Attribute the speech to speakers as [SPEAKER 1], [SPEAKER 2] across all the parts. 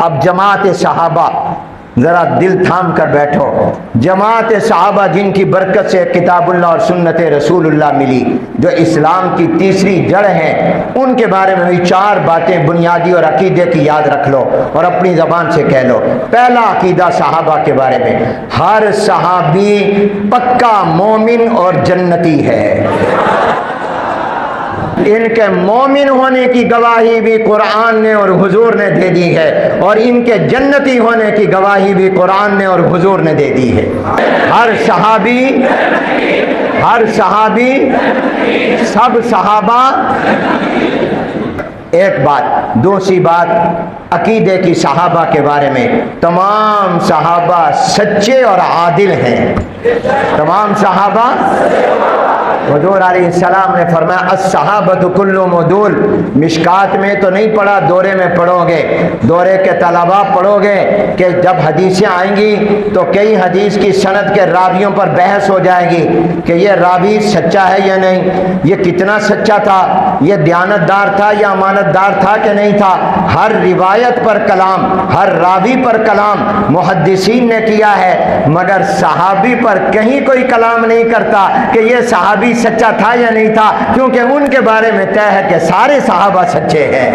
[SPEAKER 1] اب جماعت صحابہ، ذرا دل تھام کر بیٹھو، جماعت صحابہ جن کی برکت سے کتاب اللہ اور سنت رسول اللہ ملی، جو اسلام کی تیسری جڑ ہیں، ان کے بارے میں بھی 4 باتیں بنیادی اور عقیدے کی یاد رکھ لو اور اپنی زبان سے کہہ لو۔ پہلا عقیدہ صحابہ کے بارے میں، ہر صحابی پکا مومن اور جنتی ہے۔ ان کے مومن ہونے کی گواہی بھی قرآن نے اور حضور نے دے دی ہے، اور ان کے جنتی ہونے کی گواہی بھی قرآن نے اور حضور نے دے دی ہے۔ ہر صحابی سب صحابہ۔ ایک بات۔ دوسری بات عقیدے کی صحابہ کے بارے میں، تمام صحابہ سچے اور عادل ہیں۔ تمام صحابہ، حضور علیہ السلام نے فرمایا الصحابۃ کلہم عدول۔ مشکات میں تو نہیں پڑھا، دورے میں پڑھو گے، دورے کے طلباء پڑھو گے کہ جب حدیثیں آئیں گی تو کئی حدیث کی سند کے راویوں پر بحث ہو جائے گی کہ یہ راوی سچا ہے یا نہیں، یہ کتنا سچا تھا، یہ دیانتدار تھا یا امانت دار تھا کہ نہیں تھا۔ ہر روایت پر کلام، ہر راوی پر کلام محدثین نے کیا ہے، مگر صحابی پر کہیں کوئی کلام نہیں کرتا کہ یہ صحابی سچا تھا یا نہیں تھا، کیونکہ ان کے بارے میں طے ہے کہ سارے صحابہ سچے ہیں۔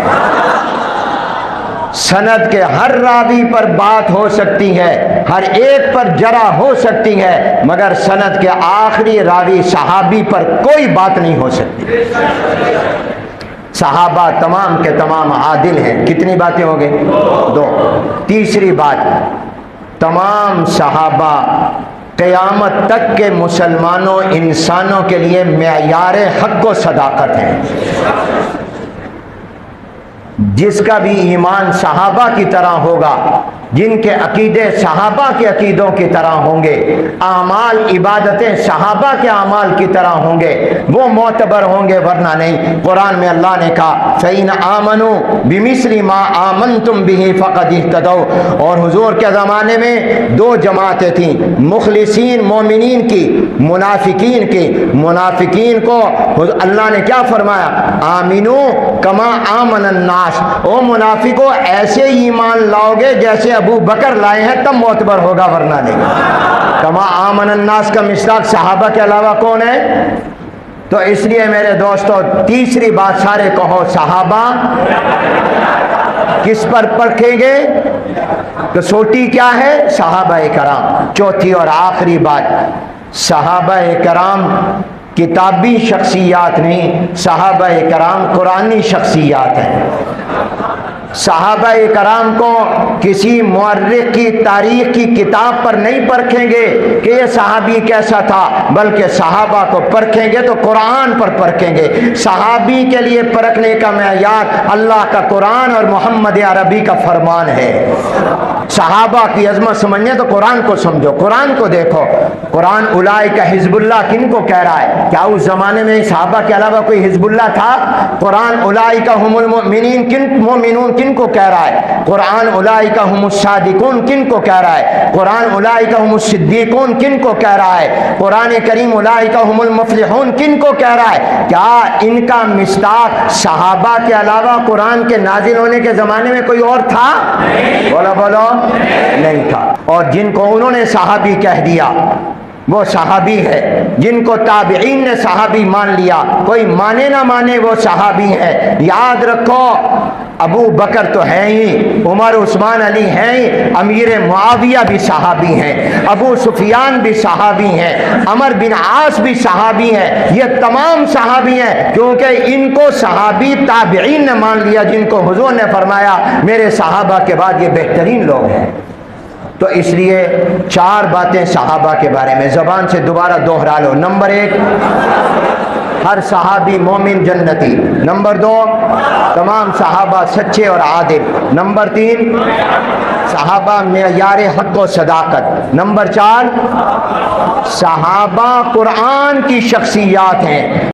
[SPEAKER 1] سند کے ہر راوی پر بات ہو سکتی ہے، ہر ایک پر جرح ہو سکتی ہے، مگر سند کے آخری راوی صحابی پر کوئی بات نہیں ہو سکتی۔ صحابہ تمام کے تمام عادل ہیں۔ کتنی باتیں ہو گئی؟ 2۔ تیسری بات، تمام صحابہ قیامت تک کے مسلمانوں انسانوں کے لیے معیار حق و صداقت ہیں۔ جس کا بھی ایمان صحابہ کی طرح ہوگا، جن کے عقیدے صحابہ کے عقیدوں کی طرح ہوں گے، اعمال عبادتیں صحابہ کے اعمال کی طرح ہوں گے، وہ معتبر ہوں گے، ورنہ نہیں۔ قرآن میں اللہ نے کہا فَإِنْ آمَنُوا بِمِثْلِ مَا آمَنْتُمْ بِهِ فَقَدِ اهْتَدَوْا۔ اور حضور کے زمانے میں 2 جماعتیں تھیں، مخلصین مومنین کی، منافقین کی۔ منافقین کو اللہ نے کیا فرمایا؟ آمنو کما آمن الناس۔ او منافقو ایسے ایمان لاؤ گے جیسے ابو بکر لائے ہیں، تب معتبر ہوگا، ورنہ نہیں۔ کما آمن الناس کا مصداق صحابہ کے علاوہ کون ہے؟ تو اس لیے میرے دوستو، تیسری بات سارے کہو، صحابہ کس پر پرکھیں گے؟ کسوٹی کیا ہے؟ صحابہ کرام۔ چوتھی اور آخری بات، صحابہ کرام کتابی شخصیات نہیں، صحابہ کرام قرآنی شخصیات ہیں۔ صحابہ کرام کو کسی مورخ کی تاریخ کی کتاب پر نہیں پرکھیں گے کہ یہ صحابی کیسا تھا، بلکہ صحابہ کو پرکھیں گے تو قرآن پر پرکھیں گے۔ صحابی کے لیے پرکھنے کا معیار اللہ کا قرآن اور محمد عربی کا فرمان ہے۔ صحابہ کی عظمت سمجھنے تو قرآن کو سمجھو، قرآن کو دیکھو۔ قرآن اولئک حزب اللہ کن کو کہہ رہا ہے؟ کیا اس زمانے میں صحابہ کے علاوہ کوئی حزب اللہ تھا؟ قرآن اولئک هم المؤمنین مومنون کن کو کہہ رہا ہے؟ قرآن اولئک هم الصادقون کن کو کہہ رہا ہے؟ قرآن اولئک هم الصدیقون کن کو کہہ رہا ہے؟ قرآن کریم اولئک هم المفلحون کن کو کہہ رہا ہے؟ کیا ان کا مصداق صحابہ کے علاوہ قرآن کے نازل ہونے کے زمانے میں کوئی اور تھا؟ بولو بولو، نہیں تھا۔ اور جن کو انہوں نے صحابی کہہ دیا وہ صحابی ہے، جن کو تابعین نے صحابی مان لیا، کوئی مانے نہ مانے وہ صحابی ہے۔ یاد رکھو، ابو بکر تو ہیں ہی، عمر عثمان علی ہیں ہی، امیر معاویہ بھی صحابی ہیں، ابو سفیان بھی صحابی ہیں، عمر بن عاص بھی صحابی ہیں۔ یہ تمام صحابی ہیں کیونکہ ان کو صحابی تابعین نے مان لیا، جن کو حضور نے فرمایا میرے صحابہ کے بعد یہ بہترین لوگ ہیں۔ تو اس لیے 4 باتیں صحابہ کے بارے میں زبان سے دوبارہ دوہرا لو۔ نمبر 1، ہر صحابی مومن جنتی۔ نمبر 2، تمام صحابہ سچے اور عادل۔ نمبر 3، صحابہ معیار حق و صداقت۔ نمبر 4، صحابہ قرآن کی شخصیات ہیں۔